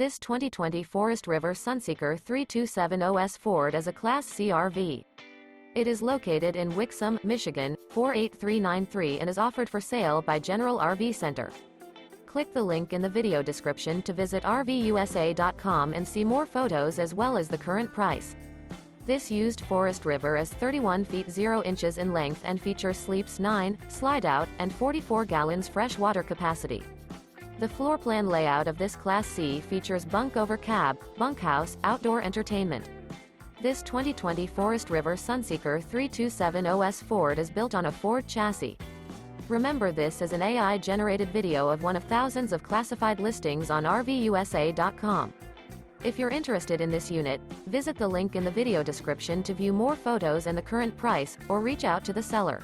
This 2020 Forest River Sunseeker 327OS Ford is a Class C RV. It is located in Wixom, Michigan, 48393 and is offered for sale by General RV Center. Click the link in the video description to visit RVUSA.com and see more photos as well as the current price. This used Forest River is 31 feet 0 inches in length and features sleeps 9, Slideout, and 44 gallons fresh water capacity. The floor plan layout of this Class C features Bunk Over Cab, Bunkhouse, outdoor entertainment. This 2020 Forest River Sunseeker 327OS Ford is built on a Ford chassis. Remember, this is an AI-generated video of one of thousands of classified listings on RVUSA.com. If you're interested in this unit, visit the link in the video description to view more photos and the current price, or reach out to the seller.